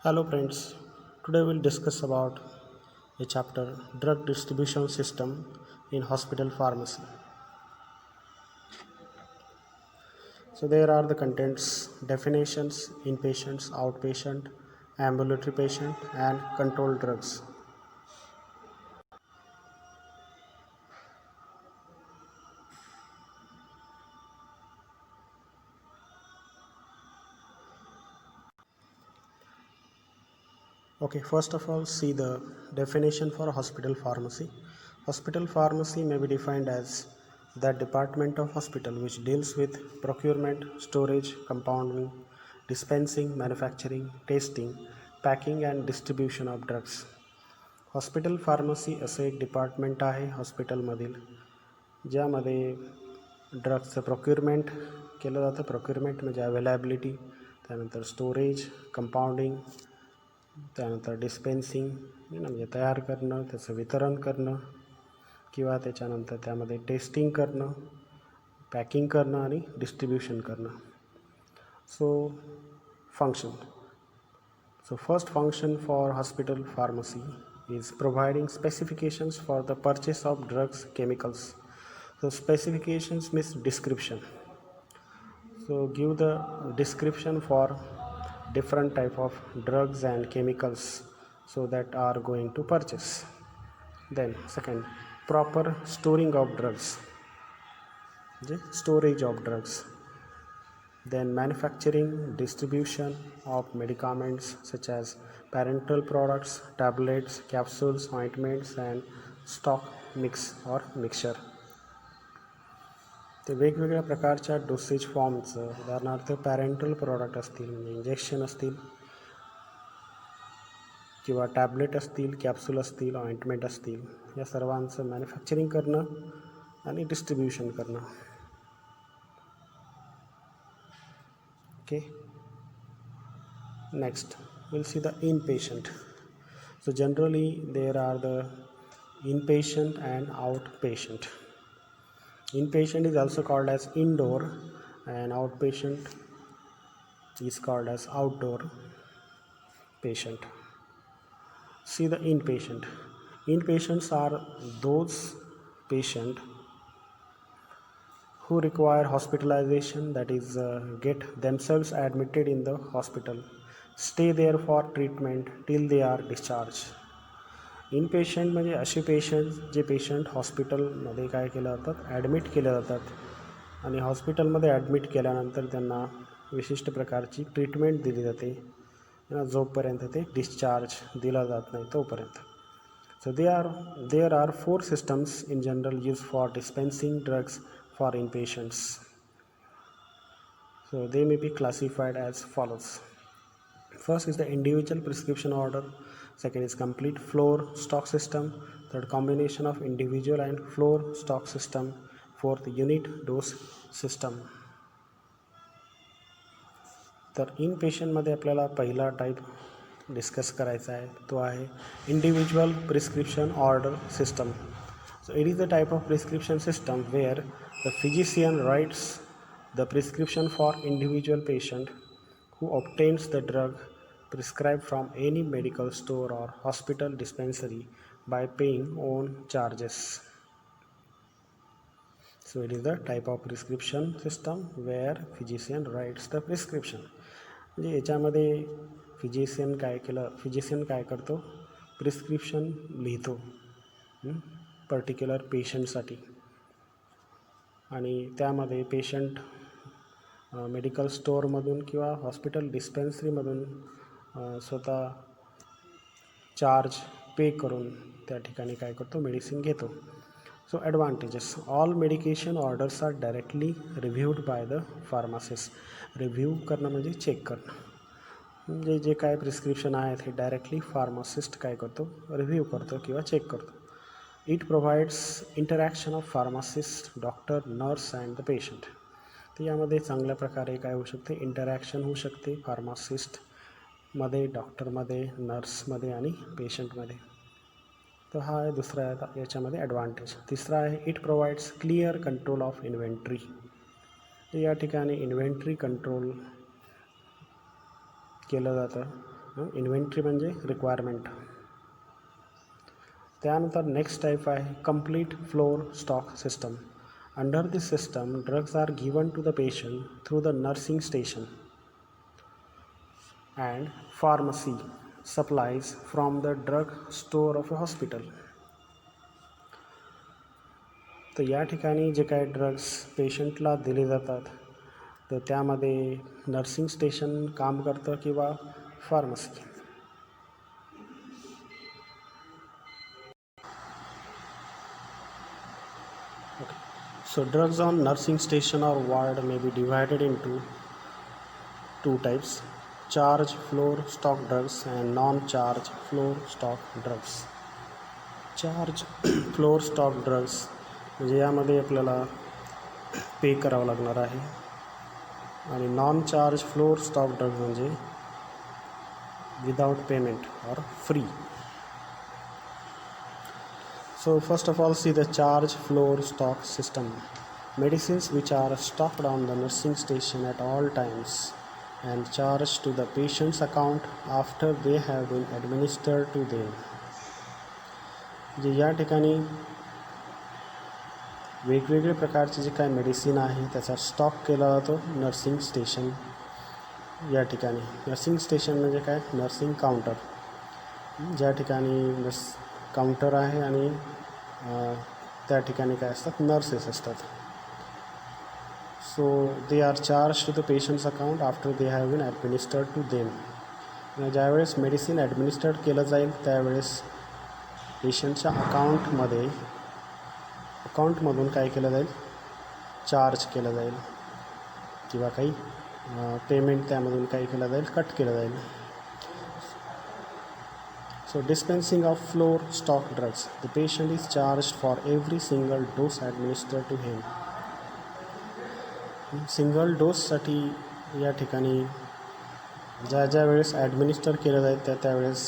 Hello friends, today we'll discuss about a chapter drug distribution system in hospital pharmacy. So there are the contents, definitions, inpatients, outpatient, ambulatory patient and controlled drugs. Okay, first of all, see the definition for hospital pharmacy. Hospital pharmacy may be defined as that department of hospital which deals with procurement, storage, compounding, dispensing, manufacturing, tasting, packing and distribution of drugs. Hospital pharmacy असं एक department आहे हॉस्पिटलमधील ज्यामध्ये ड्रग्सचं procurement केलं जातं. Procurement म्हणजे availability, त्यानंतर storage, compounding, त्यानंतर डिस्पेन्सिंग म्हणजे तयार करणं, त्याचं वितरण करणं किंवा त्याच्यानंतर त्यामध्ये टेस्टिंग करणं, पॅकिंग करणं आणि डिस्ट्रीब्युशन करणं. So function. So first function for hospital pharmacy is providing specifications for the purchase of drugs, chemicals. So specifications means description. So give the description for different type of drugs and chemicals so that are going to purchase. Then second, proper storing of drugs, the storage of drugs. Then manufacturing, distribution of medicaments such as parenteral products, tablets, capsules, ointments and stock mix or mixture. ते वेगवेगळ्या प्रकारच्या dosage फॉर्मचं, उदाहरणार्थ parental product असतील म्हणजे injection असतील किंवा tablet असतील, capsule असतील, ऑइंटमेंट असतील, या सर्वांचं मॅन्युफॅक्चरिंग करणं आणि डिस्ट्रीब्युशन करणं. Okay. Next, we'll see the inpatient. So generally there are the inpatient and outpatient. Inpatient is also called as indoor and outpatient is called as outdoor patient. See the inpatient. Inpatients are those patients who require hospitalization, that is get themselves admitted in the hospital, stay there for treatment till they are discharged. Inpatient म्हणजे असे patient जे patient हॉस्पिटलमध्ये काय केलं जातात, admit केले जातात आणि हॉस्पिटलमध्ये ॲडमिट केल्यानंतर त्यांना विशिष्ट प्रकारची ट्रीटमेंट दिली जाते जोपर्यंत ते डिस्चार्ज दिला जात नाही तोपर्यंत. So there are 4 systems in general used for dispensing drugs for inpatients. So they may be classified as follows. First is the individual prescription order. Second is complete floor stock system. Third, combination of individual and floor stock system. Fourth, unit dose system. तर इनपेशंटमध्ये आपल्याला पहिला type discuss करायचा आहे, तो आहे individual prescription order system. So it is a type of prescription system where the physician writes the prescription for individual patient who obtains the drug prescribed from any medical store or hospital dispensary by paying own charges. So it is the type of prescription system where physician writes the prescription. म्हणजे याच्यामध्ये physician काय करतो, prescription लिहितो particular पेशंटसाठी आणि त्यामध्ये patient medical स्टोअरमधून किंवा hospital डिस्पेन्सरीमधून स्वतः चार्ज पे करून त्या ठिकाणी काय करतो, मेडिसिन घेतो. So advantages. All medication orders are directly reviewed by the pharmacist. Review करणं म्हणजे चेक करणं, म्हणजे जे काय प्रिस्क्रिप्शन आहेत हे डायरेक्टली फार्मासिस्ट काय करतो, रिव्ह्यू करतो किंवा चेक करतो. It provides interaction of pharmacist, doctor, nurse and the patient. तर यामध्ये चांगल्या प्रकारे काय होऊ शकते, इंटरॅक्शन होऊ शकते फार्मासिस्टमध्ये, डॉक्टरमध्ये, नर्समध्ये आणि पेशंटमध्ये. तर हा आहे दुसरा याच्यामध्ये ॲडव्हान्टेज. तिसरा आहे it provides clear control of inventory. या ठिकाणी इन्व्हेंटरी कंट्रोल केलं जातं इन्व्हेंटरी म्हणजे रिक्वायरमेंट. त्यानंतर नेक्स्ट टाईप आहे complete floor stock system. Under this system drugs are given to the patient through the nursing station and pharmacy supplies from the drug store of a hospital. तर या ठिकाणी जे काही drugs पेशंटला दिले जातात तर त्यामध्ये नर्सिंग स्टेशन काम करतं किंवा pharmacy. So drugs on nursing station or ward may be divided into two types: charge floor stock drugs and non-charge floor stock drugs. Charge floor stock drugs म्हणजे यामध्ये आपल्याला पे करावं लागणार आहे आणि non charge floor stock drugs म्हणजे without payment और free. So first of all, see the charge floor stock system. Medicines which are stocked on the nursing station at all times and charged to the patient's account after they have been administered to them. जे या ठिकाणी वेगवेगळे प्रकारचे जे काय medicine आहे त्याचा stock केला जातो नर्सिंग स्टेशन या ठिकाणी. नर्सिंग स्टेशन म्हणजे काय, नर्सिंग काउंटर, ज्या ठिकाणी काउंटर आहे आणि त्या ठिकाणी काय असतात, नर्सेस असतात. So they are charge to the patients account after they have been administered to them. ज्यावेळेस मेडिसिन ॲडमिनिस्टर्ड केलं जाईल त्यावेळेस पेशंटच्या अकाउंटमधून काय केलं जाईल, चार्ज केलं जाईल किंवा काही पेमेंट त्यामधून काय केलं जाईल, कट केलं जाईल. So dispensing of floor stock drugs. The patient is charged for every single dose administered to him. Single डोससाठी या ठिकाणी ज्या वेळेस ॲडमिनिस्टर केलं जाईल त्यावेळेस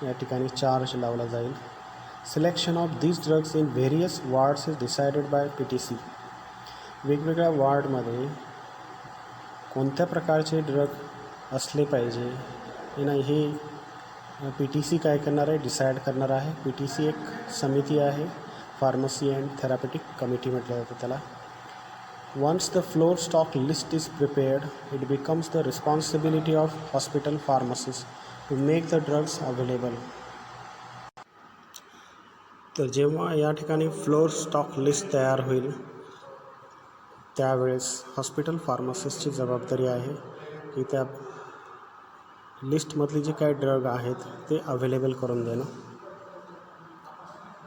या ठिकाणी चार्ज लावला जाईल. Selection of these drugs in various wards is decided by PTC. वेगवेगळ्या वॉर्डमध्ये कोणत्या प्रकारचे ड्रग असले पाहिजे हे PTC काय करणार आहे, डिसाईड करणार आहे. PTC एक समिती आहे, फार्मसी अँड थेरापेटिक कमिटी म्हटलं जातं त्याला. Once the floor stock list is prepared it becomes the responsibility of hospital pharmacies to make the drugs available. तर जेव्हा या ठिकाणी फ्लोर स्टॉक लिस्ट तयार होईल त्यावेळेस हॉस्पिटल फार्मसिस्टची जबाबदारी आहे की त्या लिस्टमधले जे काही ड्रग आहेत ते अवेलेबल करून देणं.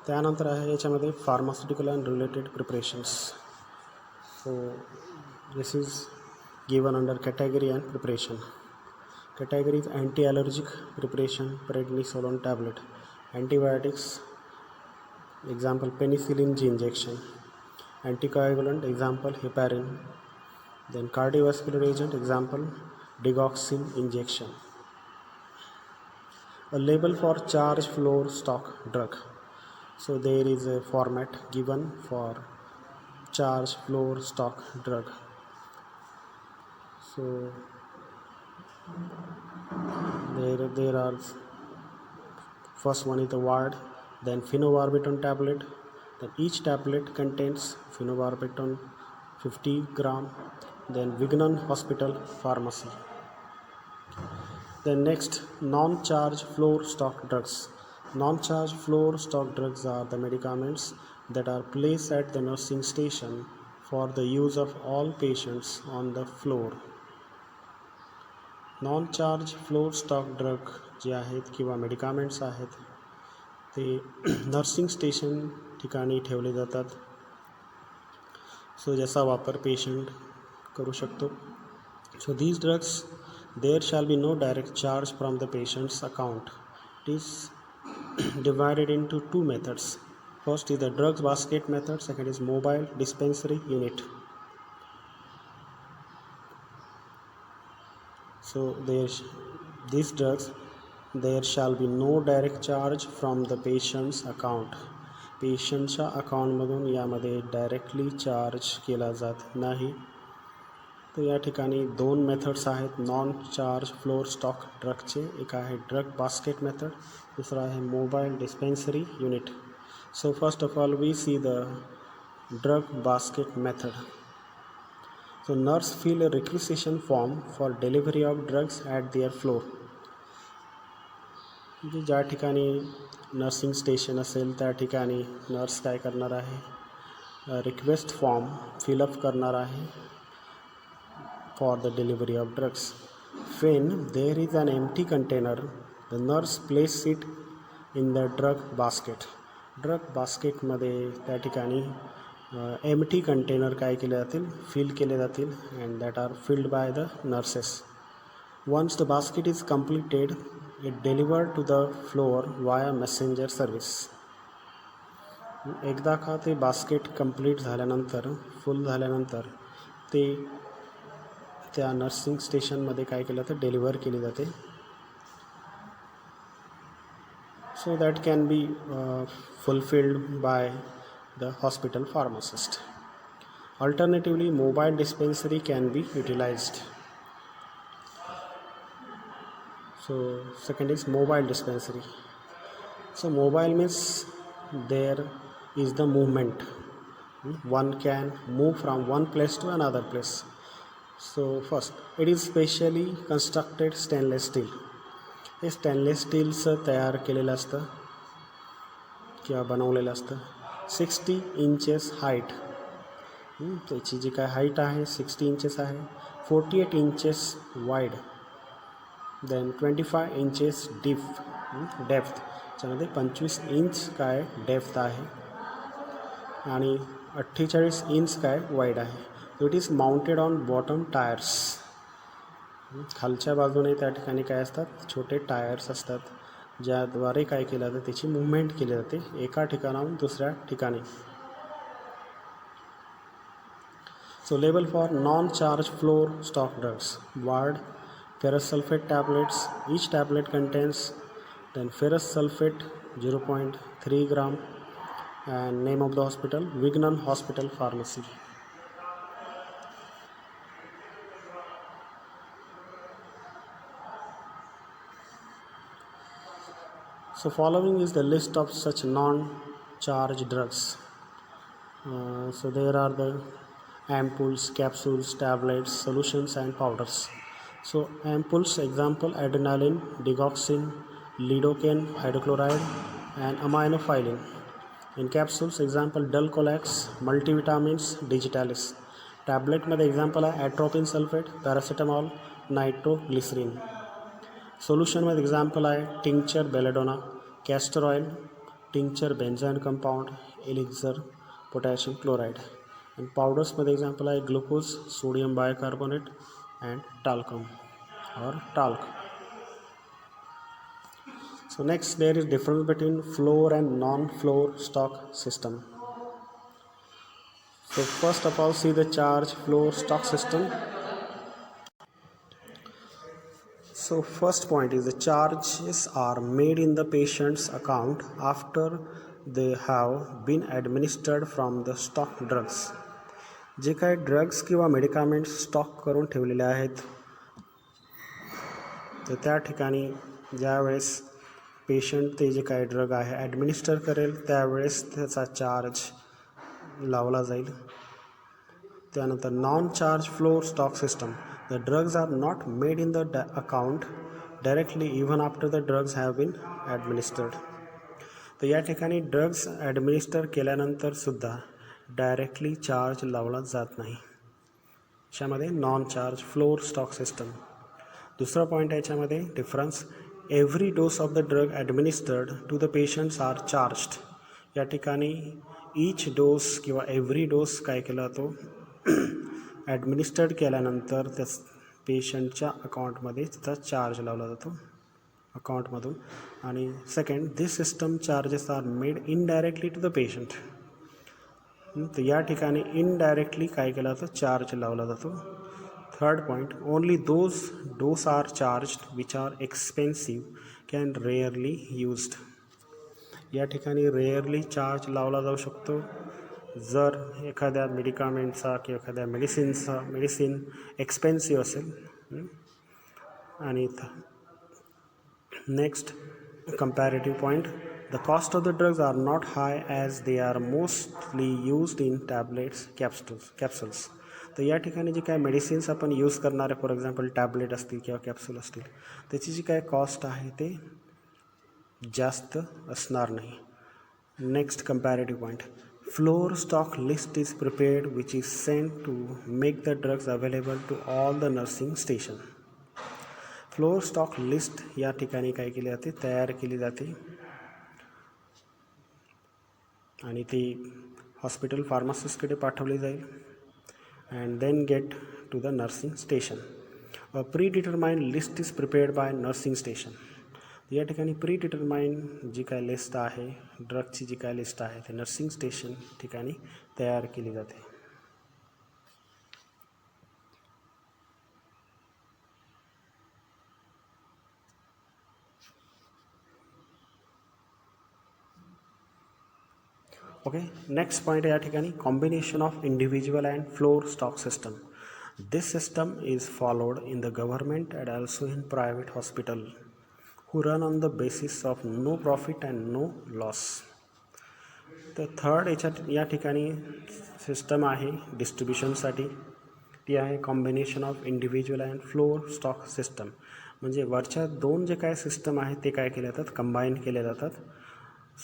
त्यानंतर आहे याच्यामध्ये pharmaceutical and related preparations. So this is given under category and preparation. Category is anti allergic preparation, prednisolone tablet, antibiotics example penicillin G injection, anticoagulant example heparin, then cardiovascular agent example digoxin injection. A label for charge floor stock drug. So there is a format given for charge floor stock drug. So there are first one is the word, then phenobarbital tablet, then each tablet contains phenobarbital 50 gram, then Vignan Hospital Pharmacy. Then next, non-charge floor stock drugs. Non-charge floor stock drugs are the medicaments that are placed at the nursing station for the use of all patients on the floor. Non-charge floor stock drug जे आहेत किंवा medicaments आहेत ते nursing station ठिकाणी ठेवले जातात. So ज्याचा वापर पेशंट करू शकतो. So these drugs there shall be no direct charge from the patients account. It is divided into two methods. First is the drugs basket method, second is mobile dispensary unit. So these drugs there shall be no direct charge from the patient's account. पेशंटच्या अकाउंटमधून यामध्ये directly charge केला जात नाही. तर या ठिकाणी दोन मेथड्स आहेत नॉन चार्ज फ्लोर स्टॉक ड्रगचे. एक आहे ड्रग बास्केट मेथड, दुसरा आहे mobile dispensary unit. So first of all we see the drug basket method. So nurse fill a requisition form for delivery of drugs at their floor. म्हणजे ज्या ठिकाणी nursing station असेल त्या ठिकाणी nurse काय करणार आहे, रिक्वेस्ट फॉर्म फिलअप करणार आहे for the delivery of drugs. When there is an empty container, the nurse place it in the drug basket. Drug बास्केटमध्ये त्या ठिकाणी एम्प्टी कंटेनर काय केले जातील, फिल केले जातील and that are filled by the nurses. Once the basket is completed it delivered to the floor via messenger service. एकदा का ते बास्केट कंप्लीट झाल्यानंतर, फुल झाल्यानंतर ते त्या नर्सिंग स्टेशनमध्ये काय केलं तर डिलिव्हर केली जाते. So that can be fulfilled by the hospital pharmacist. Alternatively, mobile dispensary can be utilized. So second is mobile dispensary. So mobile means there is the movement. One can move from one place to another place. So first, it is specially constructed stainless steel. हे stainless स्टीलचं तयार केलेलं असतं किंवा बनवलेलं असतं. 60 inches height, त्याची जी काय हाईट आहे 60 इंचेस आहे. 48 inches wide, then 25 inches depth, त्याच्यामध्ये 25 इंच काय डेप्थ आहे आणि 48 इंच काय वाईड आहे. So it is mounted on bottom tyres. खालच्या बाजूने त्या ठिकाणी काय असतात, छोटे टायर्स असतात ज्याद्वारे काय केलं जातं, त्याची मूवमेंट केली जाते एका ठिकाणाहून दुसऱ्या ठिकाणी. So label for non charge floor stock drugs. Ward ferrous sulfate tablets. Each tablet contains then ferrous sulfate 0.3 gram. And name of the hospital, Vignan Hospital Pharmacy. So following is the list of such non-charge drugs. So there are the ampoules, capsules, tablets, solutions and powders. So ampoules example adrenaline, digoxin, lidocaine hydrochloride and aminophylline. In capsules example Dulcolax, multivitamins, digitalis. Tablet मध्ये example आहे atropine sulfate, paracetamol, nitroglycerin. Solution मध्ये example आहे tincture belladonna, castor oil, tincture benzoin compound, elixir, potassium chloride. And पावडर्समध्ये example आहे glucose, sodium bicarbonate and talcum और talc. So next there is difference between floor and non-floor stock system. So first of all see the charge floor stock system. So first point is the charges are made in the patient's account after they have been administered from the stock drugs. जे काही drugs किंवा medicaments stock करून ठेवलेले आहेत तर त्या ठिकाणी ज्यावेळेस पेशंट ते जे काही ड्रग आहे ॲडमिनिस्टर करेल त्यावेळेस त्याचा चार्ज लावला जाईल. त्यानंतर non charge floor stock system. The drugs are not made in the account directly even after the drugs have been administered. तर या ठिकाणी ड्रग्स ॲडमिनिस्टर केल्यानंतर सुद्धा डायरेक्टली चार्ज लावला जात नाही. याच्यामध्ये non charge floor stock system. दुसरा पॉईंट आहे याच्यामध्ये difference, every dose of the drug administered to the patients are charged. या ठिकाणी ईच डोस किंवा एव्हरी डोस काय केला जातो ॲडमिनिस्टर्ड केल्यानंतर त्या पेशंटच्या अकाउंटमध्ये त्याचा चार्ज लावला जातो अकाउंटमधून. आणि second, this system charges are made indirectly to the patient. तर या ठिकाणी इनडायरेक्टली काय केला जातो चार्ज लावला जातो. Third point, only those doses are charged which are expensive can rarely used. या ठिकाणी रेअरली चार्ज लावला जाऊ शकतो जर एखाद्या मेडिकामेंटचा किंवा एखाद्या मेडिसिन एक्सपेन्सिव्ह असेल. आणि next comparative point, the cost of the drugs are not high as they are mostly used in tablets, capsules. तर या ठिकाणी जे काय मेडिसिन्स आपण यूज करणारे, फॉर एक्झाम्पल टॅबलेट असतील किंवा कॅप्सूल असतील, त्याची जी काय कॉस्ट आहे ते जास्त असणार नाही. Next comparative point, floor stock list is prepared which is sent to make the drugs available to all the nursing station. Floor stock list या ठिकाणी काय केली जाते, तयार केली जाते आणि ती हॉस्पिटल फार्मासिस्टकडे पाठवली जाईल and then get to the nursing station. A pre determined list is prepared by nursing station. या ठिकाणी प्री डिटरमाइंड जी काय लिस्ट आहे, ड्रगची जी काय लिस्ट आहे, ते नर्सिंग स्टेशन ठिकाणी तयार केली जाते. ओके, नेक्स्ट पॉईंट या ठिकाणी combination of individual and floor stock system. This system is followed in the government and also in private hospital who run on the basis of no profit and no loss. तर third या ठिकाणी system आहे डिस्ट्रीब्युशनसाठी, ती आहे combination of individual and floor stock system. म्हणजे वरच्या दोन जे काय सिस्टम आहेत ते काय केले जातात, कंबाईन केले जातात.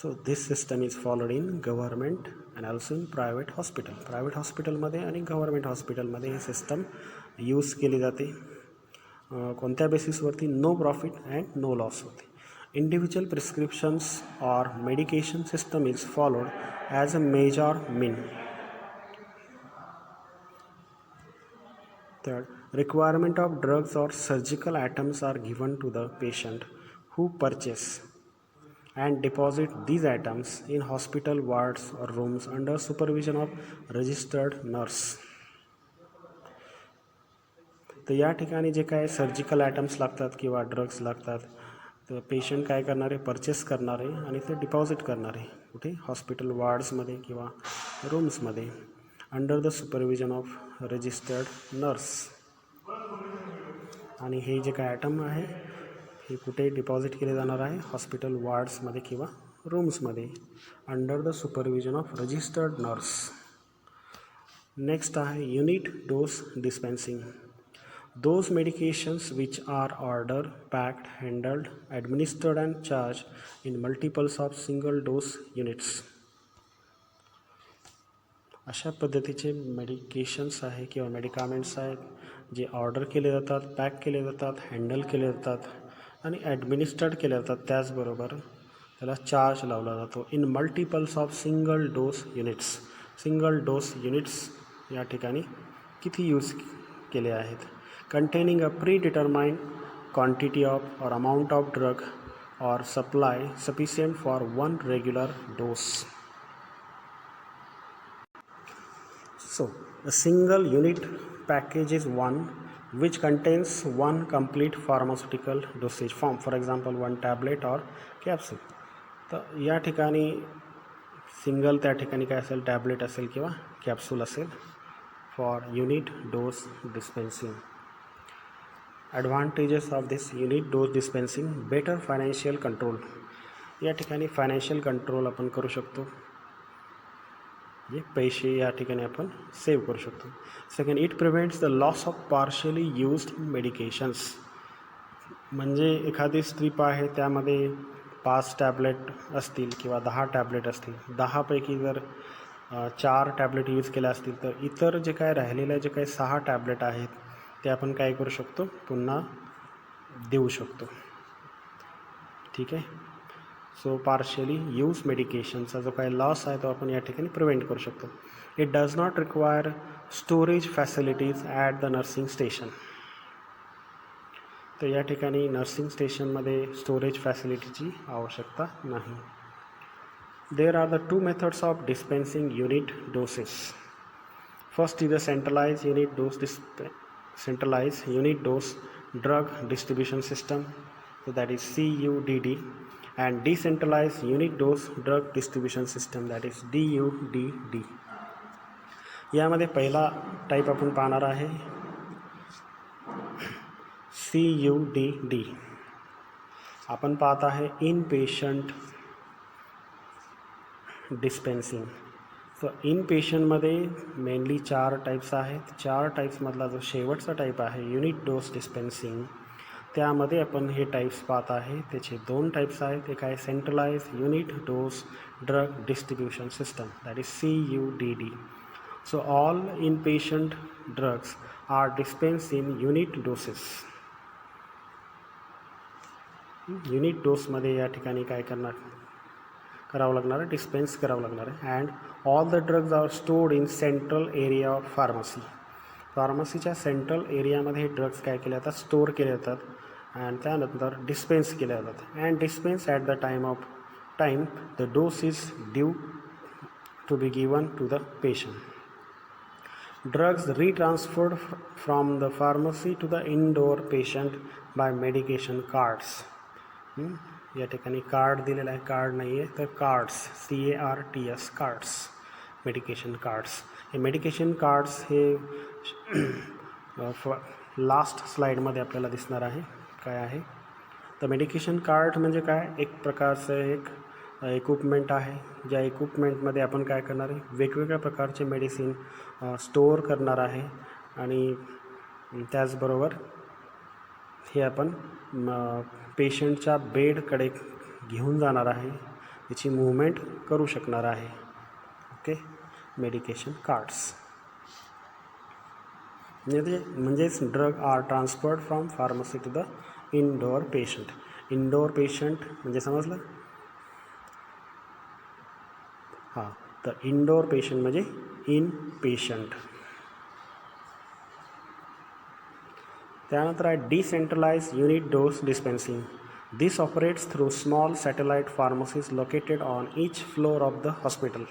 So this system is followed in government and also in private hospital. Private हॉस्पिटलमध्ये आणि गव्हर्मेंट हॉस्पिटलमध्ये हे सिस्टम यूज केली जाते. कोणत्या बेसिसवरती, no profit and no loss होते. Individual prescriptions or medication system is followed as a major mean. Third, requirement of drugs or surgical items are given to the patient who purchase and deposit these items in hospital wards or rooms under supervision of registered nurse. तर या ठिकाणी जे काय surgical items लागतात किंवा drugs लागतात, तर patient काय करणारे, परचेस करणारे आणि ते डिपॉझिट करणारे कुठे, हॉस्पिटल वार्ड्समध्ये किंवा रूम्समध्ये under the supervision of registered nurse. आणि हे जे काय आयटम आहे हे कुठे डिपॉझिट केले जाणार आहे, हॉस्पिटल वार्ड्समध्ये किंवा रूम्समध्ये under the supervision of registered nurse. Next आहे unit dose dispensing. Those medications which are ordered, packed, handled, administered and charged in multiples of single dose units. अशा पद्धतीचे मेडिकेशन्स आहे किंवा मेडिकामेंट्स आहेत जे ऑर्डर केले जातात, पॅक केले जातात, हँडल केले जातात आणि ॲडमिनिस्टर्ड केले जातात. त्याचबरोबर त्याला चार्ज लावला जातो in multiples of single dose units. Single dose units या ठिकाणी किती यूज केले आहेत, containing a predetermined quantity of or amount of drug or supply sufficient for one regular dose. So a single unit package is one which contains one complete pharmaceutical dosage form, for example one tablet or capsule. तर या ठिकाणी single त्या ठिकाणी काय असेल, tablet असेल किंवा capsule असेल for unit dose dispensing. Advantages of this unit dose dispensing, better financial control. या ठिकाणी फायनान्शियल कंट्रोल आपण करू शकतो, पैसे या ठिकाणी आपण सेव्ह करू शकतो. Second, it prevents the loss of partially used medications. म्हणजे एखादी स्ट्रीप आहे त्यामध्ये 5 टॅबलेट असतील किंवा 10 टॅबलेट असतील, 10पैकी जर 4 टॅबलेट यूज केल्या असतील तर इतर जे काय राहिलेले जे काही 6 टॅबलेट आहेत ते आपण काय करू शकतो, पुन्हा देऊ शकतो. ठीक आहे. सो पार्शियली यूज मेडिकेशनचा जो काही लॉस आहे तो आपण या ठिकाणी प्रिव्हेंट करू शकतो. It does not require storage facilities at the nursing station. तर या ठिकाणी नर्सिंग स्टेशनमध्ये स्टोरेज फॅसिलिटीची आवश्यकता नाही. There are the 2 methods of dispensing unit doses. First is the centralized unit dose drug distribution system, so that is CUDD, and decentralized unit dose drug distribution system, that is DUDD. यामध्ये पहिला type आपण पाहणार आहे CUDD. आपण पाहत आहे in patient dispensing. So in पेशंटमध्ये mainly 4 types आहेत. 4 टाईप्समधला जो शेवटचा टाईप आहे युनिट डोस डिस्पेन्सिंग, त्यामध्ये आपण हे टाईप्स पाहत आहे. त्याचे 2 टाईप्स आहेत. एक आहे centralize unit dose drug distribution system, that is CUDD. So all inpatient drugs are dispensed in unit doses. Unit डोसमध्ये या ठिकाणी काय करावं लागणार आहे, डिस्पेन्स करावं लागणार आहे. And all the drugs are stored in central area of pharmacy. फार्मसीच्या सेंट्रल एरियामध्ये हे ड्रग्ज काय केले जातात, स्टोअर केले जातात अँड त्यानंतर डिस्पेन्स केले जातात. And dispense at the time the dose is due to be given to the patient. Drugs retransferred from the pharmacy to the indoor patient by medication cards. या ठिकाणी कार्ड दिलेला आहे, card नाही आहे तर cards, CARDS, cards, medication cards. हे medication cards हे last स्लाईडमध्ये आपल्याला दिसणार आहे काय आहे. तर मेडिकेशन कार्ड म्हणजे काय, एक प्रकारचं एक इक्विपमेंट आहे. ज्या इक्विपमेंटमध्ये आपण काय करणार आहे, वेगवेगळ्या प्रकारचे मेडिसिन स्टोअर करणार आहे आणि त्याचबरोबर हे आपण पेशंटच्या बेडकडे घेऊन जाणार आहे, त्याची मूवमेंट करू शकणार आहे. ओके, मेडिकेशन कार्ड्स म्हणजेच drug are transferred from pharmacy to the indoor patient. Indoor patient म्हणजे समजलं. हां, तर इनडोअर पेशंट म्हणजे इन पेशंट. त्यानंतर आहे decentralise unit dose dispensing. This operates through small satellite pharmacies located on each floor of the hospital.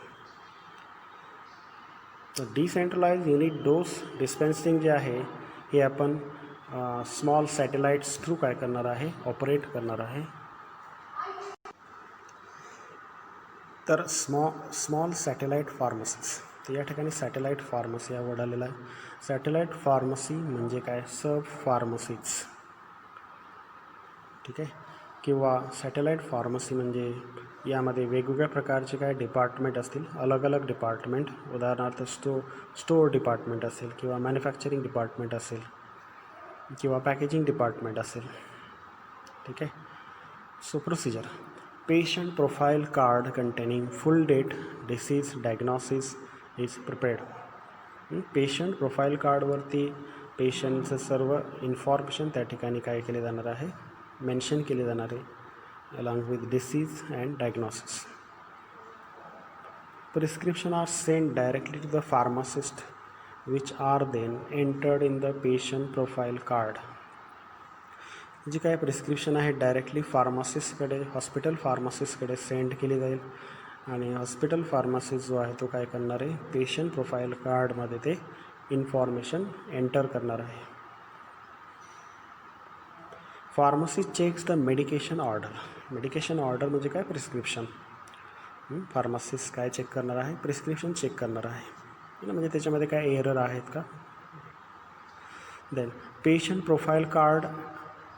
तर decentralise unit dose dispensing जे आहे हे आपण स्मॉल सॅटेलाइट्स थ्रू काय करणार आहे, ऑपरेट करणार आहे. तर स्मॉल सॅटेलाइट फार्मसीज, तर या ठिकाणी सॅटेलाइट फार्मसी हा वर्ड आलेला आहे. सॅटेलाइट फार्मसी म्हणजे काय, सब फार्मसीज, ठीक आहे. किंवा सॅटेलाइट फार्मसी म्हणजे यामध्ये वेगवेगळ्या प्रकारचे काय डिपार्टमेंट असतील, अलग अलग डिपार्टमेंट. उदाहरणार्थ स्टोअर डिपार्टमेंट असेल किंवा मॅन्युफॅक्चरिंग डिपार्टमेंट असेल किंवा पॅकेजिंग डिपार्टमेंट असेल, ठीक आहे. So procedure, patient profile card containing full date, disease diagnosis is prepared. Patient profile कार्डवरती पेशंटचं सर्व इन्फॉर्मेशन त्या ठिकाणी काय केले जाणार आहे, मेन्शन केले जाणार आहे, along with disease and diagnosis. Prescription are send directly to the pharmacist which are then entered in the patient profile card. जी काय प्रिस्क्रिप्शन आहे डायरेक्टली फार्मासिस्टकडे, हॉस्पिटल फार्मासिस्टकडे सेंड केली जाईल आणि हॉस्पिटल फार्मासिस्ट जो आहे तो काय करणार आहे, पेशंट प्रोफाईल कार्डमध्ये ते इन्फॉर्मेशन एंटर करणार आहे. Pharmacy checks the medication order. Medication order म्हणजे काय, प्रिस्क्रिप्शन. फार्मासिस्ट काय चेक करणार आहे, प्रिस्क्रिप्शन चेक करणार आहे, म्हणजे त्याच्यामध्ये काय एरर आहेत का. Then patient profile card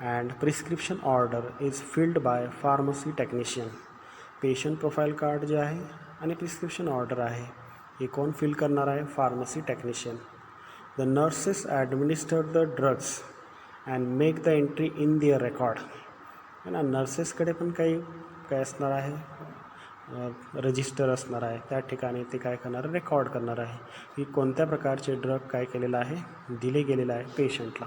and prescription order is filled by pharmacy technician. Patient profile card जे आहे आणि प्रिस्क्रिप्शन ऑर्डर आहे हे कोण फिल करणार आहे, pharmacy technician. The nurses administer the drugs and make the entry in their record. ना नर्सेसकडे पण काय असणार आहे, रजिस्टर असणार आहे, त्या ठिकाणी ते काय करणार, रेकॉर्ड करणार आहे की कोणत्या प्रकारचे ड्रग काय केलेलं आहे, दिले गेलेलं आहे पेशंटला.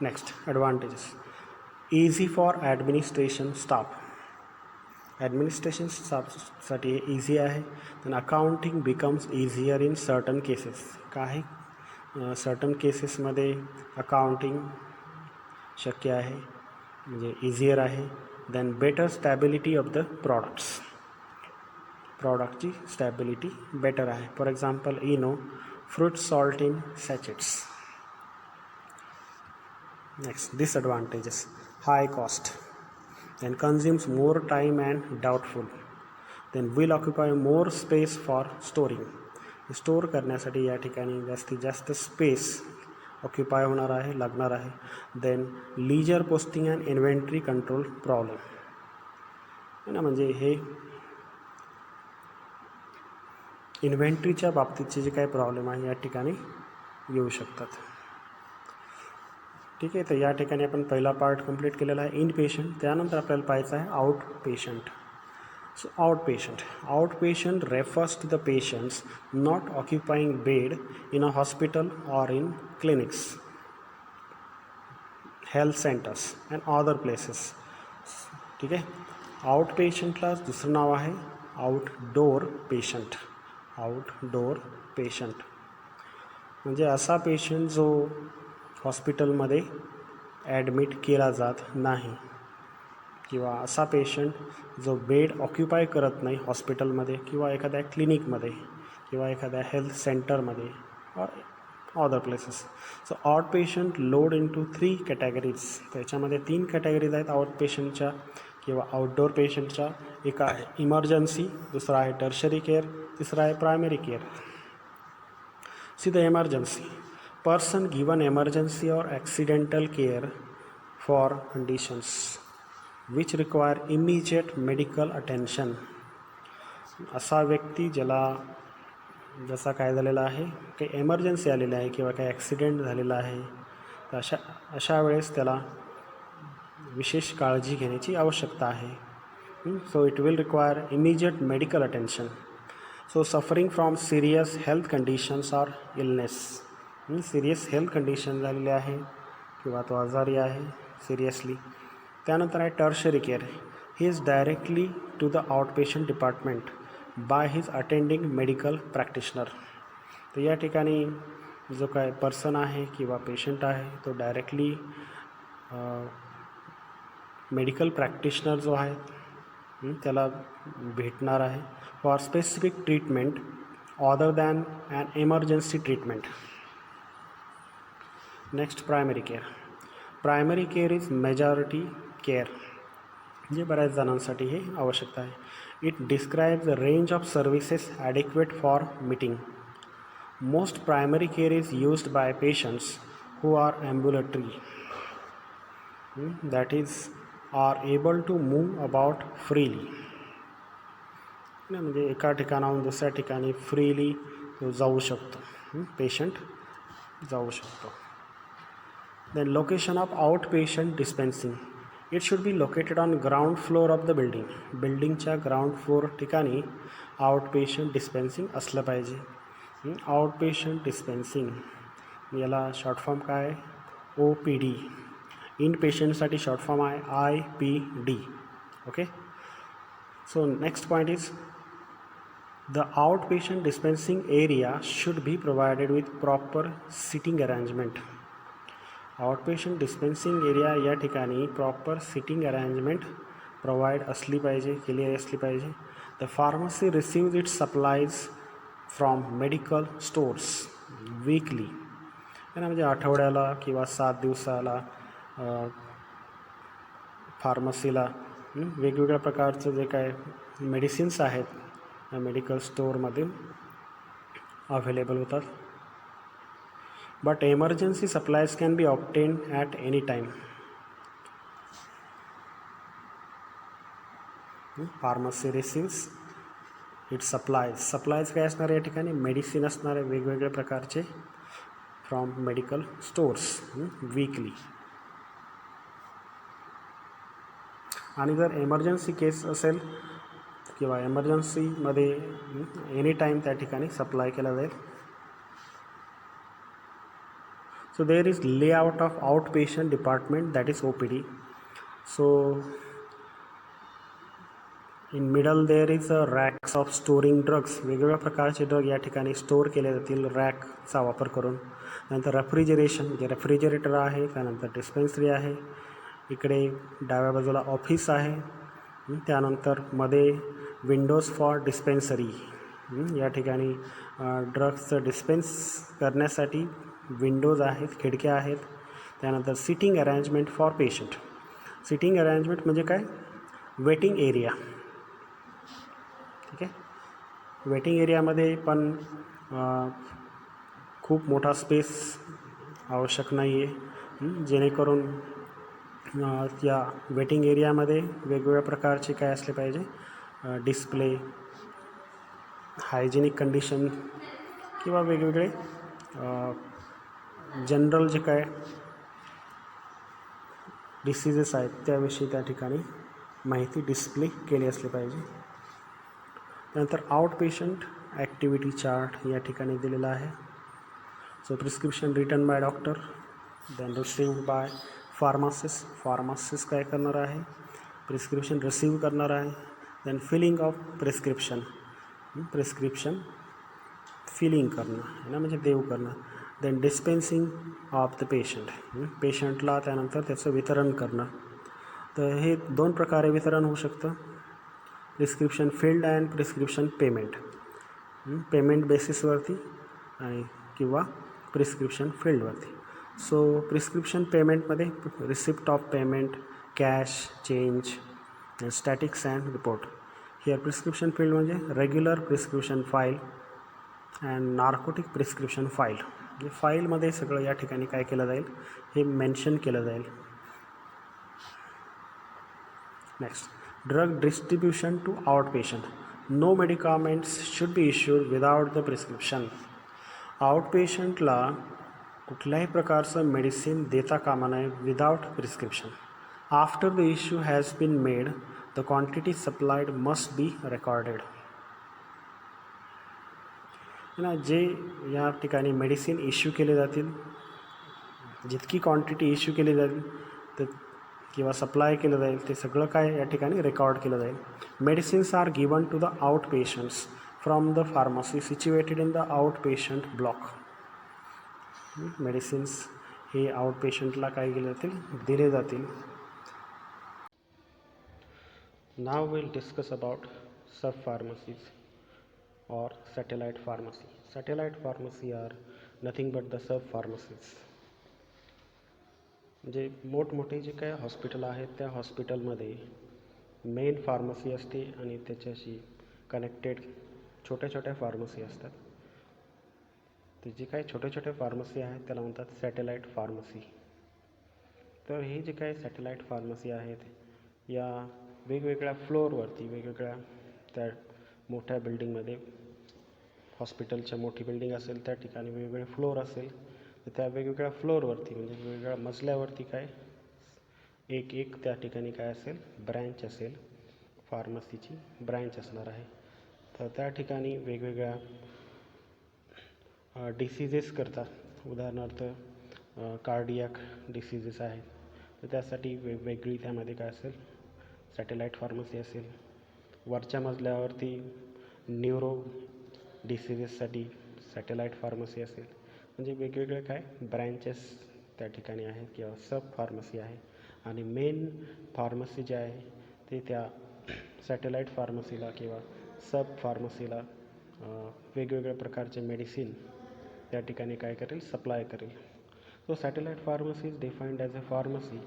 Next, advantages. Easy for administration staff. Administration स्टाफसाठी हे इझी आहे. पण accounting becomes easier in certain cases. काही सर्टन केसेसमध्ये अकाउंटिंग शक्य आहे, म्हणजे इझियर आहे. Then better stability of the products. प्रॉडक्टची स्टॅबिलिटी बेटर आहे. For example fruit salt in sachets. Next, disadvantages: high cost, then consumes more time and doubtful, then will occupy more space for storing. Store करण्यासाठी या ठिकाणी जास्तीत जास्त space occupy होणार आहे, लागणार आहे. Then ledger posting and inventory control problem आहे ना, म्हणजे हे इन्व्हेंटरीच्या बाबतीतचे जे काही प्रॉब्लेम आहे या ठिकाणी येऊ शकतात. ठीक आहे, तर या ठिकाणी आपण पहिला पार्ट कंप्लीट केलेला आहे इन पेशंट. त्यानंतर आपल्याला पाहायचं आहे out patient. So outpatient refers to the patients not occupying bed in a hospital or in clinics, health centers and other places. ठीक आहे, आउटपेशंटला दुसरं नाव आहे आउटडोर पेशंट. आउटडोर पेशंट म्हणजे असा पेशंट जो हॉस्पिटलमध्ये ॲडमिट केला जात नाही, किंवा असा पेशंट जो बेड ऑक्युपाय करत नाही हॉस्पिटलमध्ये किंवा एखाद्या क्लिनिकमध्ये किंवा एखाद्या हेल्थ सेंटरमध्ये or other places. So out patient load into 3 categories. त्याच्यामध्ये 3 कॅटेगरीज आहेत आउट पेशंटच्या किंवा आउटडोर पेशंटच्या. एक आहे इमर्जन्सी, दुसरा आहे टर्शरी केअर, तिसरा आहे primary care. See the emergency. Person given emergency or accidental care for conditions which require immediate medical attention. असा व्यक्ती ज्याला जसा काय झालेला आहे, काही एमर्जन्सी आलेली आहे किंवा काही ॲक्सिडेंट झालेला आहे, तर अशा वेळेस त्याला विशेष काळजी घेण्याची आवश्यकता आहे. So it will require immediate medical attention. So suffering from serious health conditions or illness. Serious health condition झालेली आहे किंवा तो आजारी आहे सिरियसली. त्यानंतर आहे tertiary care. He is directly to the outpatient department by his attending medical practitioner. तर या ठिकाणी जो काय पर्सन आहे किंवा पेशंट आहे तो डायरेक्टली मेडिकल प्रॅक्टिशनर जो आहे त्याला भेटणार आहे for specific treatment other than an emergency treatment. Next primary care. Primary care is majority care, म्हणजे बऱ्याच जणांसाठी हे आवश्यकता आहे. It describes the range of services adequate for meeting. Most primary care is used by patients who are ambulatory, that is are able to move about freely. म्हणजे एका ठिकाणाहून दुसऱ्या ठिकाणी फ्रीली जाऊ शकतो, पेशंट जाऊ शकतो. Then location of outpatient dispensing. It should be located on ground floor of the building. बिल्डिंगच्या ग्राउंड फ्लोअर ठिकाणी आउटपेशंट डिस्पेन्सिंग असलं पाहिजे. आउटपेशंट डिस्पेन्सिंग याला शॉर्ट फॉर्म काय आहे? OPD. इन पेशंटसाठी शॉर्ट फॉर्म आहे IPD. Okay. So next point is the outpatient dispensing area should be provided with proper sitting arrangement. Outpatient dispensing area या ठिकाणी प्रॉपर सिटिंग अरेंजमेंट प्रोवाईड असली पाहिजे, केली असली पाहिजे. The pharmacy receives it's supplies from medical stores weekly. आहे ना, म्हणजे आठवड्याला किंवा 7 दिवसाला फार्मसीला वेगवेगळ्या प्रकारचं जे काय मेडिसिन्स आहेत मेडिकल स्टोअरमध्ये अवेलेबल होतात. But emergency supplies can be obtained at any time. Pharmacy receives its supplies. Supplies काय असणार या ठिकाणी? मेडिसिन असणार आहे वेगवेगळ्या प्रकारचे फ्रॉम मेडिकल स्टोर्स वीकली. आणि जर एमर्जन्सी केस असेल किंवा एमर्जन्सीमध्ये एनी टाईम त्या ठिकाणी सप्लाय केला जाईल. So there is layout of outpatient department, that is OPD. So in middle there is a racks of storing drugs. वेगवेगळ्या प्रकारचे ड्रग या ठिकाणी स्टोअर केले जातील रॅकचा वापर करून. नंतर रेफ्रिजरेशन, जे रेफ्रिजरेटर आहे. त्यानंतर डिस्पेन्सरी आहे. इकडे डाव्या बाजूला ऑफिस आहे. त्यानंतर मध्ये विंडोज फॉर डिस्पेन्सरी. या ठिकाणी ड्रग्सचं डिस्पेन्स करण्यासाठी विंडोज आहेत, खिडक्या आहेत. त्यानंतर sitting arrangement for patient. Sitting arrangement म्हणजे काय, वेटिंग एरिया. ठीक आहे, वेटिंग एरियामध्ये पण खूप मोठा स्पेस आवश्यक नाही आहे, जेणेकरून या वेटिंग एरियामध्ये वेगवेगळ्या प्रकारचे काय असले पाहिजे, डिस्प्ले, हायजेनिक कंडिशन किंवा वेगवेगळे जनरल जे काय डिसीजेस आहेत त्याविषयी त्या ठिकाणी माहिती डिस्प्ले केली असली पाहिजे. त्यानंतर आउट पेशंट ॲक्टिव्हिटी चार्ट या ठिकाणी दिलेला आहे. So prescription written by doctor, then received by pharmacist काय करणार आहे, प्रिस्क्रिप्शन रिसीव करणार आहे. Then filling of prescription filling करणं आहे ना, म्हणजे देऊ करणं. देन डिस्पेन्सिंग ऑफ द पेशंटला त्यानंतर त्याचं वितरण करणं. तर हे 2 प्रकारे वितरण होऊ शकतं, prescription filled and prescription payment बेसिसवरती आणि किंवा प्रिस्क्रिप्शन फील्डवरती. सो प्रिस्क्रिप्शन पेमेंटमध्ये receipt of payment, cash, change, statics and report. Here prescription field म्हणजे regular prescription file and narcotic prescription file. म्हणजे फाईलमध्ये सगळं या ठिकाणी काय केलं जाईल हे मेन्शन केलं जाईल. Next, drug distribution to out patient. No medicaments should be issued without the prescription. Out पेशंटला कुठल्याही प्रकारचं मेडिसिन देता कामा नये without prescription. After the issue has been made the quantity supplied must be recorded. ना जे या ठिकाणी मेडिसिन इश्यू केले जातील, जितकी क्वांटिटी इश्यू केली जाईल ते किंवा सप्लाय केलं जाईल ते सगळं काय या ठिकाणी रेकॉर्ड केलं जाईल. Medicines are given to the out patients from the pharmacy situated in the out patient block. Medicines हे आउट पेशंटला काय केले जातील, दिले जातील. Now will discuss about sub pharmacies or satellite pharmacy. Satellite pharmacy are nothing but the sub pharmacies. म्हणजे मोठमोठे जे काय हॉस्पिटल आहेत त्या हॉस्पिटलमध्ये मेन फार्मसी असते आणि त्याच्याशी कनेक्टेड छोट्या छोट्या फार्मसी असतात. ते जे काय छोट्या छोट्या फार्मसी आहेत त्याला म्हणतात सॅटेलाईट फार्मसी. तर हे जे काय सॅटेलाईट फार्मसी आहेत या वेगवेगळ्या फ्लोअरवरती, वेगवेगळ्या त्या मोठ्या बिल्डिंगमध्ये, हॉस्पिटलच्या मोठी बिल्डिंग असेल त्या ठिकाणी वेगवेगळे फ्लोअर असेल तर त्या वेगवेगळ्या फ्लोअरवरती म्हणजे वेगवेगळ्या मजल्यावरती काय एक त्या ठिकाणी काय असेल, ब्रँच असेल, फार्मसीची ब्रँच असणार आहे. तर त्या ठिकाणी वेगवेगळ्या डिसीजेस करतात. उदाहरणार्थ कार्डियाक डिसीजेस आहेत तर त्यासाठी वेगवेगळी त्यामध्ये काय असेल, सॅटेलाईट फार्मसी असेल. वरच्या मजल्यावरती न्यूरो डिसीजेससाठी सॅटेलाईट फार्मसी असेल. म्हणजे वेगवेगळे काय ब्रँचेस त्या ठिकाणी आहेत किंवा सब फार्मसी आहे. आणि मेन फार्मसी जे आहे ते त्या सॅटेलाईट फार्मसीला किंवा सब फार्मसीला वेगवेगळ्या प्रकारचे मेडिसिन त्या ठिकाणी काय करेल, सप्लाय करेल. So satellite pharmacy is defined as a pharmacy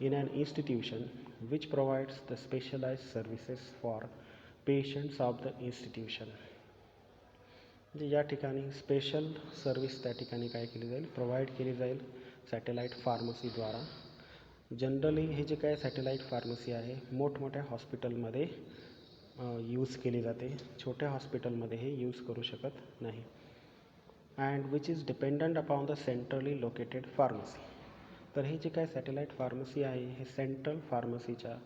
in an institution which provides the specialized services for patients of the institution. म्हणजे या ठिकाणी स्पेशल सर्व्हिस त्या ठिकाणी काय केली जाईल, प्रोव्हाइड केली जाईल सॅटेलाईट फार्मसीद्वारा. जनरली हे जे काय सॅटेलाईट फार्मसी आहे मोठमोठ्या हॉस्पिटलमध्ये यूज केली जाते, छोट्या हॉस्पिटलमध्ये हे यूज करू शकत नाही. And which is dependent upon the centrally located pharmacy. तर हे जे काय सॅटेलाईट फार्मसी आहे हे सेंट्रल फार्मसीच्या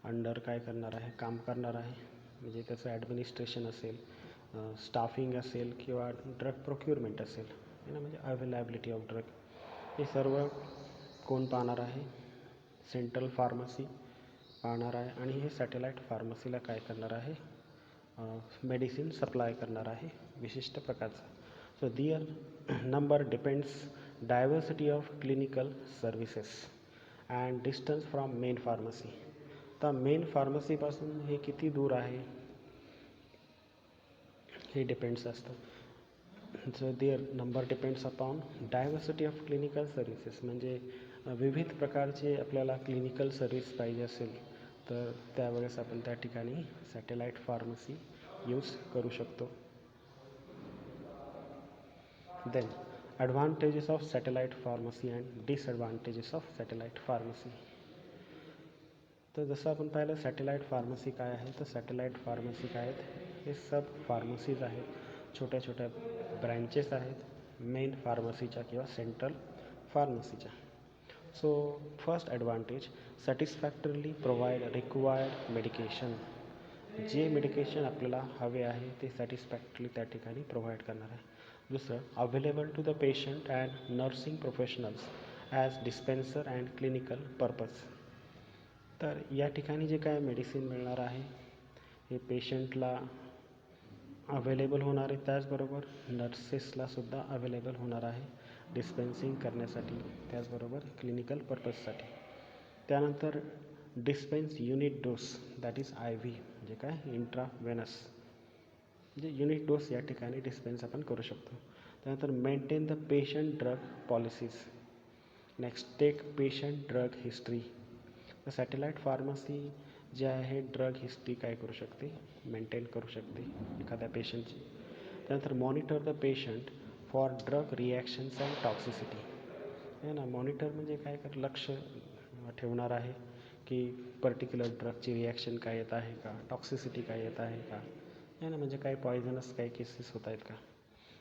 अंडर काय करणार आहे, काम करणार आहे. म्हणजे त्याचं ॲडमिनिस्ट्रेशन असेल, स्टाफिंग असेल किंवा ड्रग प्रोक्युरमेंट असेल ना, म्हणजे अवेलेबिलिटी ऑफ ड्रग, हे सर्व कोण पाहणार आहे, सेंट्रल फार्मसी पाहणार आहे. आणि हे सॅटेलाईट फार्मसीला काय करणार आहे, मेडिसिन सप्लाय करणार आहे विशिष्ट प्रकारचं. So their number depends diversity of clinical services and distance from main pharmacy. तर मेन फार्मसीपासून हे किती दूर आहे हे डिपेंड्स असतं. So their number depends upon diversity of clinical services. म्हणजे विविध प्रकारचे आपल्याला क्लिनिकल सर्व्हिस पाहिजे असेल तर त्यावेळेस आपण त्या ठिकाणी सॅटेलाईट फार्मसी यूज करू शकतो. Then advantages of satellite pharmacy and disadvantages of satellite pharmacy. तर जसं आपण पाहिलं सॅटेलाईट फार्मसी काय आहे, तर सॅटेलाईट फार्मसी काय आहेत, हे सब फार्मसीज आहेत, छोट्या छोट्या ब्रँचेस आहेत मेन फार्मसीच्या किंवा सेंट्रल फार्मसीच्या. So first advantage, satisfactorily provide required medication. जे मेडिकेशन आपल्याला हवे आहे ते सॅटिस्फॅक्टरी त्या ठिकाणी प्रोव्हाइड करणार आहे. दुसरं, available to the patient and nursing professionals as dispenser and clinical purpose. तर या ठिकाणी जे काय मेडिसिन मिळणार आहे हे पेशंटला अवेलेबल होणार आहे, त्याचबरोबर नर्सेसलासुद्धा अवेलेबल होणार आहे डिस्पेन्सिंग करण्यासाठी, त्याचबरोबर क्लिनिकल पर्पजसाठी. त्यानंतर dispense unit dose, that is IV, म्हणजे काय इंट्रावेनस, म्हणजे युनिट डोस या ठिकाणी डिस्पेन्स आपण करू शकतो. त्यानंतर maintain the patient drug policies. Next, take patient drug history. तर सॅटेलाईट फार्मसी जे आहे ड्रग हिस्ट्री काय करू शकते, मेंटेन करू शकते एखाद्या पेशंटची. त्यानंतर monitor the patient for drug reactions and toxicity. आहे ना, मॉनिटर म्हणजे काय कर लक्ष ठेवणार आहे की पर्टिक्युलर ड्रगची रिॲक्शन काय येत आहे का, टॉक्सिसिटी काय येत आहे का, आहे ना, म्हणजे काय पॉयझनस काही केसेस होत आहेत का.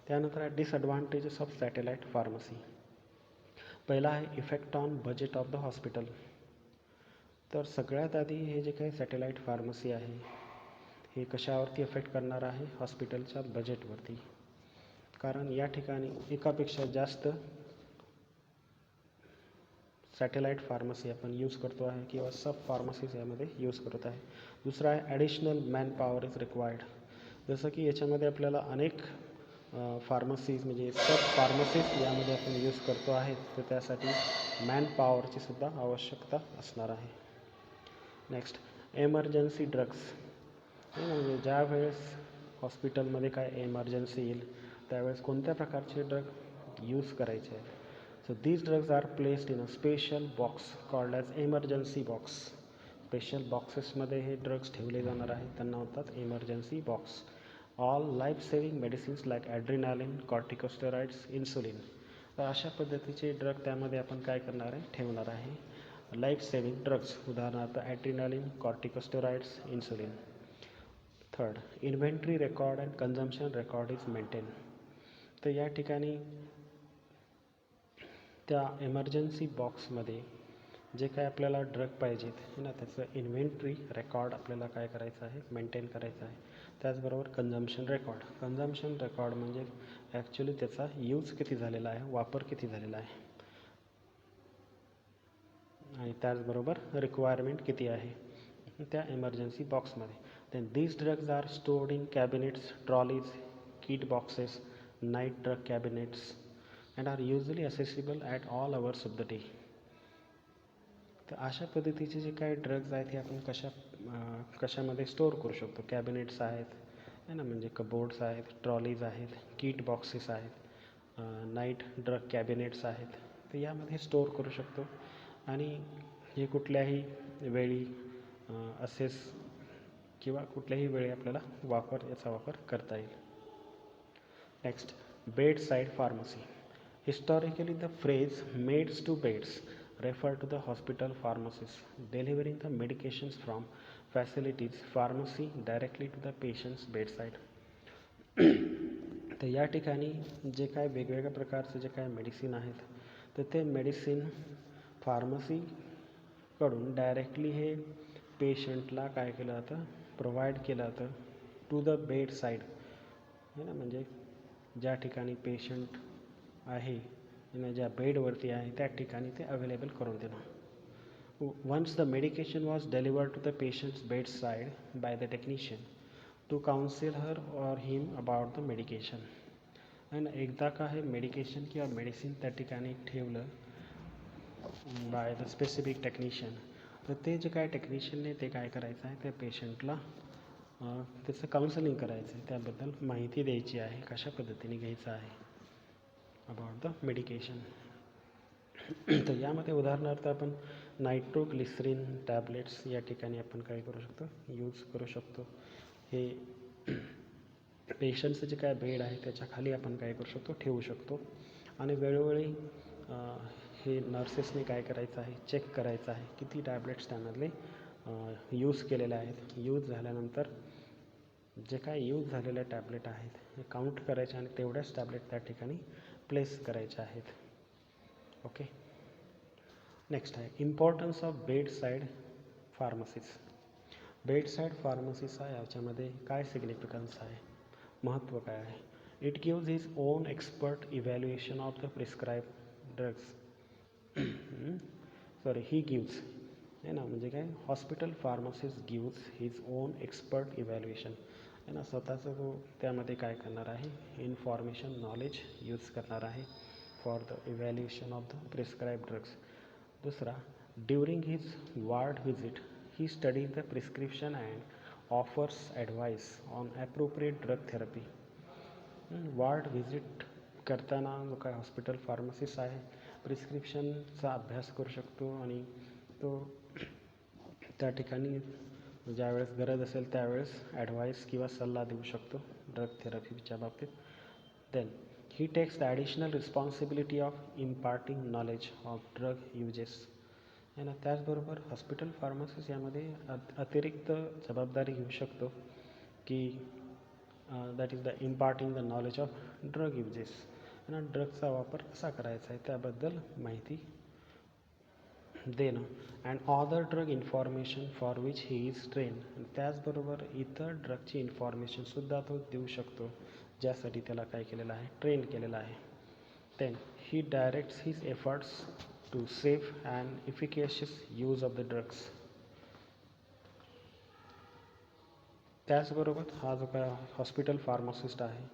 त्यानंतर डिसॲडव्हान्टेजेस ऑफ सॅटेलाईट फार्मसी. पहिला आहे effect on budget of the hospital. तर सगळ्यात आधी हे जे काही सॅटेलाईट फार्मसी आहे हे कशावरती इफेक्ट करणार आहे, हॉस्पिटलच्या बजेटवरती. कारण या ठिकाणी एकापेक्षा जास्त सॅटेलाईट फार्मसी आपण यूज करतो आहे किंवा सब फार्मसीज यामध्ये यूज करत आहे. दुसरा आहे additional man power is required. जसं की याच्यामध्ये आपल्याला अनेक फार्मसीज म्हणजे सब फार्मसीज यामध्ये आपण यूज करतो आहेत, तर त्यासाठी मॅन पॉवरची सुद्धा आवश्यकता असणार आहे. Next, emergency drugs. म्हणजे ज्या वेळेस हॉस्पिटलमध्ये काय एमर्जन्सी येईल त्यावेळेस कोणत्या प्रकारचे ड्रग यूज करायचे आहे. So these drugs are placed in a special box called as emergency box. Special बॉक्सेसमध्ये हे ड्रग्स ठेवले जाणार आहेत, त्यांना म्हणतात emergency box. All life saving medicines like adrenaline, corticosteroids, insulin. तर अशा पद्धतीचे ड्रग त्यामध्ये आपण काय करणार आहे, ठेवणार आहे. लाईफ सेविंग ड्रग्स, उदाहरणार्थ adrenaline, corticosteroids, insulin. Third, inventory record and consumption record is maintain. तर या ठिकाणी त्या एमर्जन्सी बॉक्समध्ये जे काय आपल्याला ड्रग पाहिजेत ना त्याचं इन्व्हेंटरी रेकॉर्ड आपल्याला काय करायचं आहे, मेंटेन करायचं आहे. त्याचबरोबर कन्झम्पशन रेकॉर्ड म्हणजे ॲक्च्युली त्याचा यूज किती झालेला आहे, वापर किती झालेला आहे, आणि त्याचबरोबर रिक्वायरमेंट किती आहे त्या एमर्जन्सी बॉक्समध्ये. Then these drugs are stored in cabinets, trolleys, kit boxes, night drug cabinets and are usually accessible at all hours of the day. तर अशा पद्धतीचे जे काही ड्रग्ज आहेत हे आपण कशामध्ये स्टोअर करू शकतो. कॅबिनेट्स आहेत आहे ना, म्हणजे कबोर्ड्स आहेत, ट्रॉलीज आहेत, किट बॉक्सेस आहेत, नाईट ड्रग कॅबिनेट्स आहेत, तर यामध्ये स्टोअर करू शकतो आणि हे कुठल्याही वेळी असेस किंवा कुठल्याही वेळी आपल्याला याचा वापर करता येईल. Next, bedside pharmacy. Historically the phrase meds to beds refer to the hospital pharmacies delivering the medications from facilities pharmacy directly to the patient's bedside. तर या ठिकाणी जे काय वेगवेगळ्या प्रकारचे जे काय मेडिसिन आहेत तर ते मेडिसिन फार्मसीकडून डायरेक्टली हे पेशंटला काय केलं जातं, प्रोव्हाइड केलं जातं टू द बेड साईड आहे ना, म्हणजे ज्या ठिकाणी पेशंट आहे ज्या बेडवरती आहे त्या ठिकाणी ते अवेलेबल करून देणं. Once the medication was delivered to the patients bed side by the technician to counsel her or him about the medication. आणि एकदा का हे मेडिकेशन किंवा मेडिसिन त्या ठिकाणी ठेवलं बाय द स्पेसिफिक टेक्निशियन, तर ते जे काय टेक्निशियनने ते काय करायचं आहे त्या पेशंटला त्याचं काउन्सिलिंग करायचं आहे, त्याबद्दल माहिती द्यायची आहे कशा पद्धतीने घ्यायचं आहे about the medication. तर यामध्ये उदाहरणार्थ आपण नायट्रोग्लिसरीन टॅबलेट्स या ठिकाणी आपण काय करू शकतो, यूज करू शकतो. हे पेशंटचं जे काय बेड आहे त्याच्या खाली आपण काय करू शकतो, ठेवू शकतो. आणि वेळोवेळी हे नर्सेसने काय करायचं आहे, चेक करायचं आहे किती टॅबलेट्स त्यामधले यूज केलेले आहेत. यूज झाल्यानंतर जे काय यूज झालेले टॅबलेट आहेत हे काउंट करायचे आणि तेवढ्याच टॅबलेट त्या ठिकाणी प्लेस करायचे आहेत. ओके. नेक्स्ट आहे importance of bedside pharmacies. Bedside फार्मसीचा याच्यामध्ये काय सिग्निफिकन्स आहे, महत्त्व काय आहे. It gives his own expert evaluation of the prescribe drugs. He gives आहे ना, म्हणजे काय, hospital pharmacist gives his own expert evaluation आहे ना, स्वतःचं तो त्यामध्ये काय करणार आहे, इन्फॉर्मेशन नॉलेज यूज करणार आहे for the evaluation of the prescribe drugs. दुसरा, during his ward visit he studies the prescription and offers advice on appropriate drug therapy. Ward visit करताना जो काय हॉस्पिटल फार्मसिस्ट आहे प्रिस्क्रिप्शनचा अभ्यास करू शकतो आणि तो त्या ठिकाणी ज्यावेळेस गरज असेल त्यावेळेस ॲडवाईस किंवा सल्ला देऊ शकतो ड्रग थेरपीच्या बाबतीत. Then he takes the additional responsibility of imparting knowledge of drug uses आहे ना. त्याचबरोबर हॉस्पिटल फार्मसिस्ट यामध्ये अतिरिक्त जबाबदारी घेऊ शकतो की that is the imparting the knowledge of drug uses आणि ड्रगचा वापर कसा करायचा आहे त्याबद्दल माहिती देणं. And other drug information for which he is train. त्याचबरोबर इतर ड्रगची इन्फॉर्मेशनसुद्धा तो देऊ शकतो ज्यासाठी त्याला काय केलेलं आहे, ट्रेन केलेलं आहे. Then he directs his efforts to safe and efficacious use of the drugs. त्याचबरोबर हा जो काय हॉस्पिटल फार्मासिस्ट आहे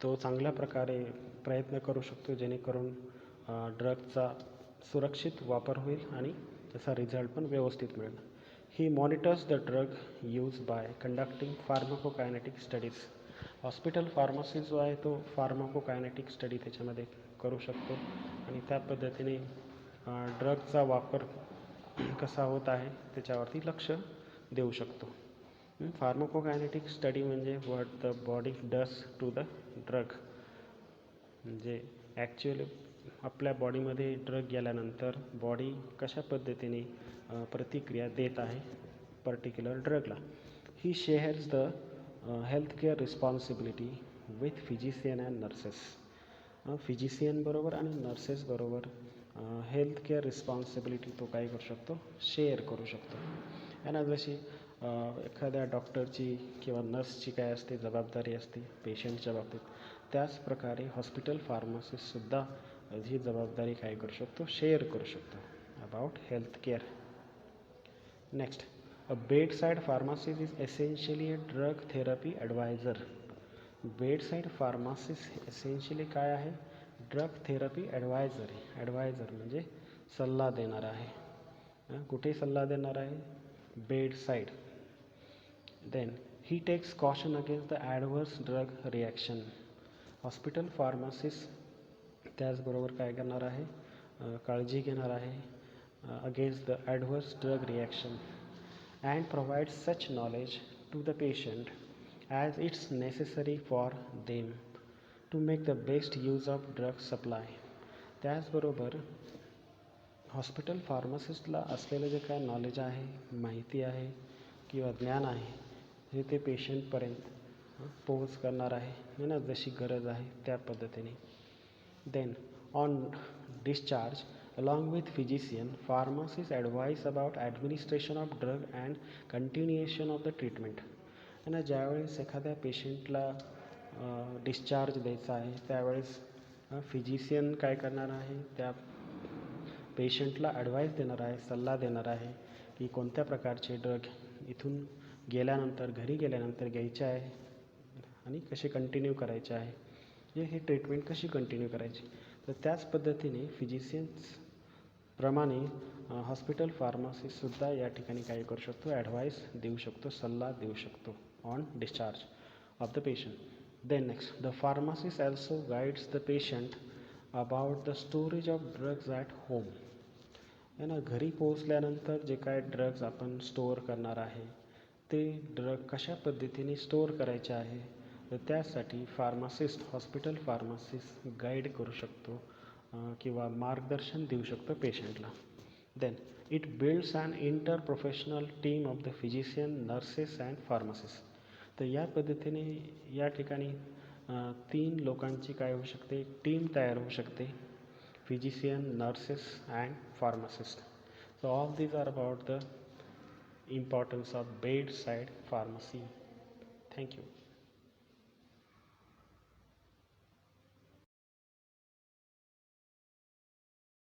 तो चांगल्या प्रकारे प्रयत्न करू शकतो जेणेकरून ड्रगचा सुरक्षित वापर होईल आणि त्याचा रिझल्ट पण व्यवस्थित मिळेल. He monitors the drug use by conducting pharmacokinetic studies. Hospital pharmacy जो आहे तो फार्माकोकायनेटिक स्टडी त्याच्यामध्ये करू शकतो आणि त्या पद्धतीने ड्रगचा वापर कसा होत आहे त्याच्यावरती लक्ष देऊ शकतो. फार्माकोकायनेटिक स्टडी म्हणजे what the body does to the drug, म्हणजे ॲक्च्युअली आपल्या बॉडीमध्ये ड्रग गेल्यानंतर बॉडी कशा पद्धतीने प्रतिक्रिया देत आहे पर्टिक्युलर ड्रगला. He shares the healthcare responsibility with physician and nurses. Physician बरोबर आणि नर्सेस बरोबर हेल्थकेअर रिस्पॉन्सिबिलिटी तो काय करू शकतो, शेअर करू शकतो आहे ना. जशी एखाद्या डॉक्टरची किंवा नर्सची काय असते जबाबदारी असते पेशंटच्या बाबतीत, त्याच प्रकारे हॉस्पिटल फार्मसिस्टसुद्धा ही जबाबदारी काय करू शकतो, शेअर करू शकतो about healthcare. Next, a bedside pharmacist is essentially a drug therapy adviser. Bedside pharmacist essentially काय आहे, ड्रग थेरपी ॲडवायझर. ॲडवायझर म्हणजे सल्ला देणारा आहे. कुठे सल्ला देणार आहे, bedside. Then he takes caution against the adverse drug reaction. Hospital pharmacist त्याचबरोबर काय करणार आहे, काळजी घेणार आहे against the adverse drug reaction and provide such knowledge to the patient as it's necessary for them to make the best use of drug supply. त्याचबरोबर hospital फार्मसिस्टला असलेलं जे काय नॉलेज आहे, माहिती आहे किंवा ज्ञान आहे हे ते पेशंटपर्यंत पोहोच करणार आहे ना, जशी गरज आहे त्या पद्धतीने. Then on discharge along with physician pharmacist advice about administration of drug and continuation of the treatment. आणि ज्यावेळेस एखाद्या पेशंटला डिस्चार्ज द्यायचा आहे त्यावेळेस फिजिशियन काय करणार आहे, त्या पेशंटला ॲडवाईस देणार आहे, सल्ला देणार आहे की कोणत्या प्रकारचे ड्रग इथून गेल्यानंतर घरी गेल्यानंतर घ्यायचे आहे आणि कसे कंटिन्यू करायचे आहे, ही ट्रीटमेंट कशी कंटिन्यू करायची. तर त्याच पद्धतीने फिजिशियन्सप्रमाणे हॉस्पिटल फार्मसिस्टसुद्धा या ठिकाणी काय करू शकतो, ॲडवाईस देऊ शकतो, सल्ला देऊ शकतो on discharge of the patient. Then next, the pharmacist also guides the patient about the storage of drugs at home. आहे ना, घरी पोहोचल्यानंतर जे काय ड्रग्ज आपण स्टोअर करणार आहे ते ड्रग कशा पद्धतीने स्टोअर करायचे आहे, तर त्यासाठी फार्मासिस्ट, हॉस्पिटल फार्मासिस्ट गाईड करू शकतो किंवा मार्गदर्शन देऊ शकतो पेशंटला. Then it builds an inter professional team of the physician, nurses and pharmacist. तर या पद्धतीने या ठिकाणी 3 लोकांची काय होऊ शकते, टीम तयार होऊ शकते, physician, nurses and pharmacist. So all these are about the importance of bedside pharmacy. Thank you.